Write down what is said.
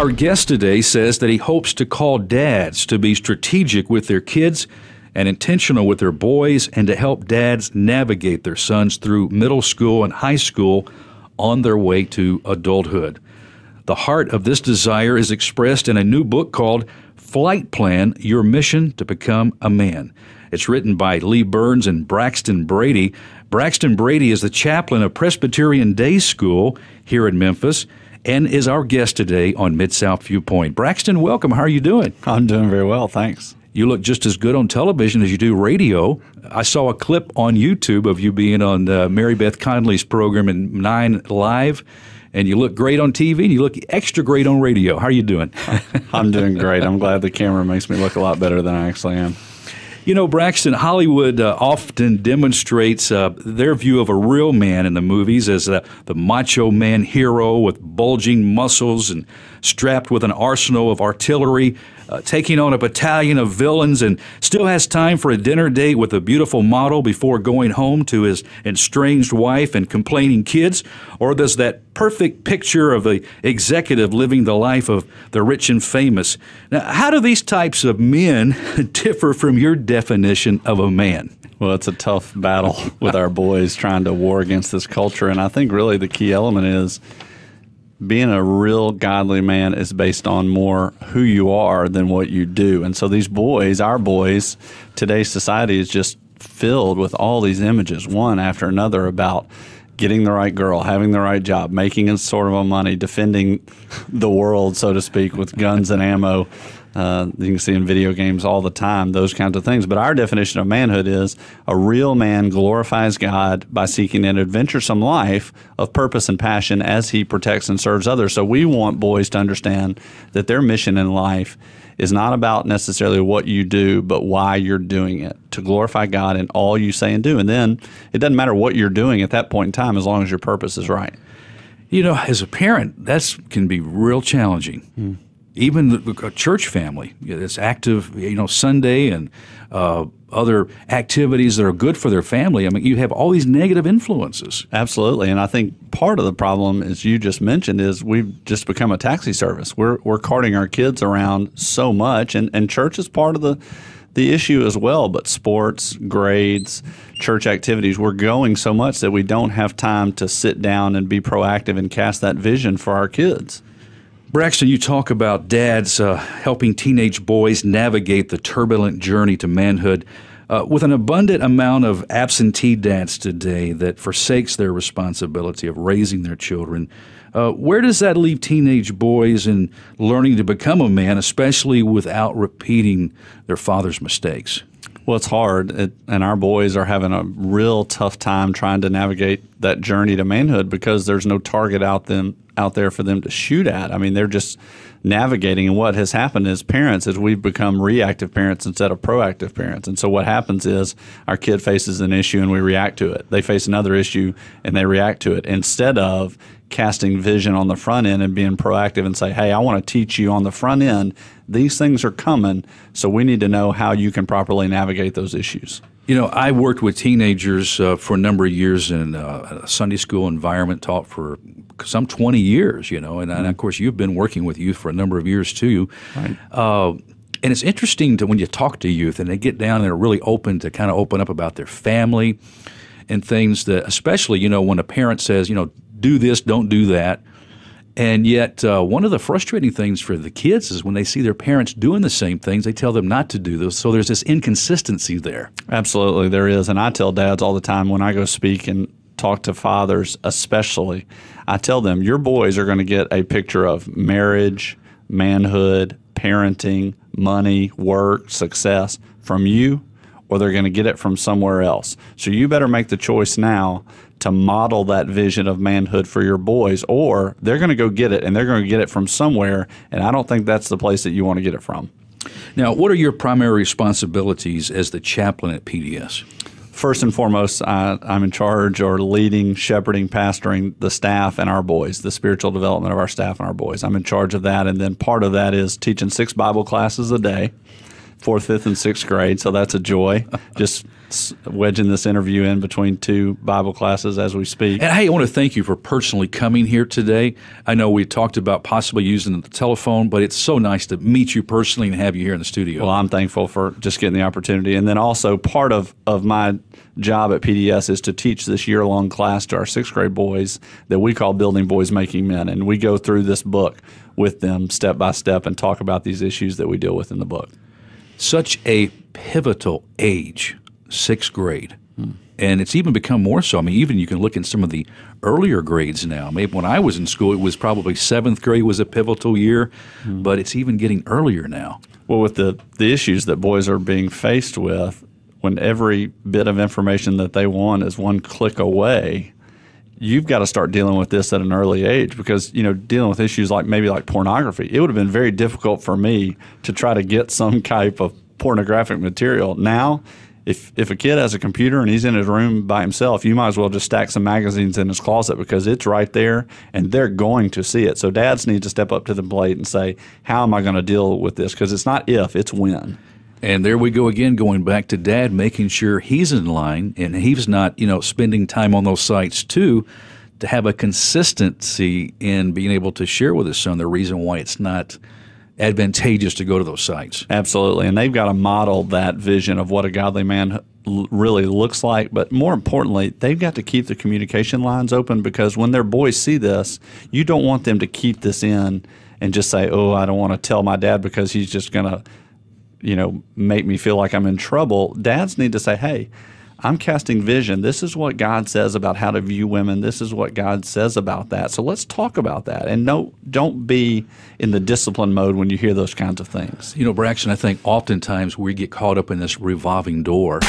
Our guest today says that he hopes to call dads to be strategic with their kids and intentional with their boys, and to help dads navigate their sons through middle school and high school on their way to adulthood. The heart of this desire is expressed in a new book called Flight Plan, Your Mission to Become a Man. It's written by Lee Burns and Braxton Brady. Braxton Brady is the chaplain of Presbyterian Day School here in Memphis and is our guest today on Mid-South Viewpoint. Braxton, welcome. How are you doing? I'm doing very well, thanks. You look just as good on television as you do radio. I saw a clip on YouTube of you being on Mary Beth Conley's program in 9 Live, and you look great on TV, and you look extra great on radio. How are you doing? I'm doing great. I'm glad the camera makes me look a lot better than I actually am. You know, Braxton, Hollywood often demonstrates their view of a real man in the movies as the macho man hero with bulging muscles and strapped with an arsenal of artillery, taking on a battalion of villains, and still has time for a dinner date with a beautiful model before going home to his estranged wife and complaining kids? Or does that perfect picture of the executive living the life of the rich and famous? Now, how do these types of men differ from your definition of a man? Well, it's a tough battle with our boys trying to war against this culture, and I think really the key element is being a real godly man is based on more who you are than what you do. And so these boys, our boys, today's society is just filled with all these images, one after another, about getting the right girl, having the right job, making a sort of a money, defending the world, so to speak, with guns and ammo. You can see in video games all the time, those kinds of things. But our definition of manhood is a real man glorifies God by seeking an adventuresome life of purpose and passion as he protects and serves others. So we want boys to understand that their mission in life is not about necessarily what you do, but why you're doing it, to glorify God in all you say and do. And then it doesn't matter what you're doing at that point in time as long as your purpose is right. You know, as a parent, that can be real challenging. Even a church family that's active, Sunday and other activities that are good for their family. I mean, you have all these negative influences. Absolutely. And I think part of the problem, as you just mentioned, is we've just become a taxi service. We're carting our kids around so much, and church is part of the issue as well. But sports, grades, church activities, we're going so much that we don't have time to sit down and be proactive and cast that vision for our kids. Braxton, you talk about dads helping teenage boys navigate the turbulent journey to manhood. With an abundant amount of absentee dads today that forsakes their responsibility of raising their children, where does that leave teenage boys in learning to become a man, especially without repeating their father's mistakes? Well, it's hard, and our boys are having a real tough time trying to navigate that journey to manhood because there's no target out there for them to shoot at. I mean, they're just navigating, and what has happened as parents is we've become reactive parents instead of proactive parents. And so what happens is our kid faces an issue and we react to it. They face another issue and they react to it instead of casting vision on the front end and being proactive and say, hey, I want to teach you on the front end, these things are coming, so we need to know how you can properly navigate those issues. You know, I worked with teenagers for a number of years in a Sunday school environment, taught for some 20 years, and of course you've been working with youth for a number of years too. Right. And it's interesting when you talk to youth and they get down and they're really open to kind of open up about their family and things that, especially, when a parent says, do this, don't do that. And yet one of the frustrating things for the kids is when they see their parents doing the same things, they tell them not to do those. So there's this inconsistency there. Absolutely, there is. And I tell dads all the time when I go speak and talk to fathers especially, I tell them, your boys are going to get a picture of marriage, manhood, parenting, money, work, success from you, or they're going to get it from somewhere else. So you better make the choice now to model that vision of manhood for your boys, or they're going to go get it, and they're going to get it from somewhere, and I don't think that's the place that you want to get it from. Now, what are your primary responsibilities as the chaplain at PDS? First and foremost, I'm in charge or leading, shepherding, pastoring the staff and our boys, the spiritual development of our staff and our boys. I'm in charge of that, and then part of that is teaching 6 Bible classes a day. 4th, 5th, and 6th grade, so that's a joy. Just wedging this interview in between two Bible classes as we speak. And hey, I want to thank you for personally coming here today. I know we talked about possibly using the telephone, but it's so nice to meet you personally and have you here in the studio. Well, I'm thankful for just getting the opportunity. And then also part of my job at PDS is to teach this year-long class to our 6th grade boys that we call Building Boys Making Men. And we go through this book with them step by step and talk about these issues that we deal with in the book. Such a pivotal age, 6th grade. And it's even become more so. I mean, even you can look in some of the earlier grades now. Maybe when I was in school, it was probably 7th grade was a pivotal year, but it's even getting earlier now. Well, with the issues that boys are being faced with, when every bit of information that they want is one click away, you've got to start dealing with this at an early age because, dealing with issues like maybe like pornography, it would have been very difficult for me to try to get some type of pornographic material. Now, if a kid has a computer and he's in his room by himself, you might as well just stack some magazines in his closet because it's right there and they're going to see it. So dads need to step up to the plate and say, how am I going to deal with this? Because it's not if, it's when. And there we go again, going back to dad, making sure he's in line and he's not, spending time on those sites too, to have a consistency in being able to share with his son the reason why it's not advantageous to go to those sites. Absolutely. And they've got to model that vision of what a godly man really looks like. But more importantly, they've got to keep the communication lines open because when their boys see this, you don't want them to keep this in and just say, oh, I don't want to tell my dad because he's just going to make me feel like I'm in trouble. Dads need to say, hey, I'm casting vision. This is what God says about how to view women. This is what God says about that. So let's talk about that. And don't be in the discipline mode when you hear those kinds of things. Braxton, I think oftentimes we get caught up in this revolving door.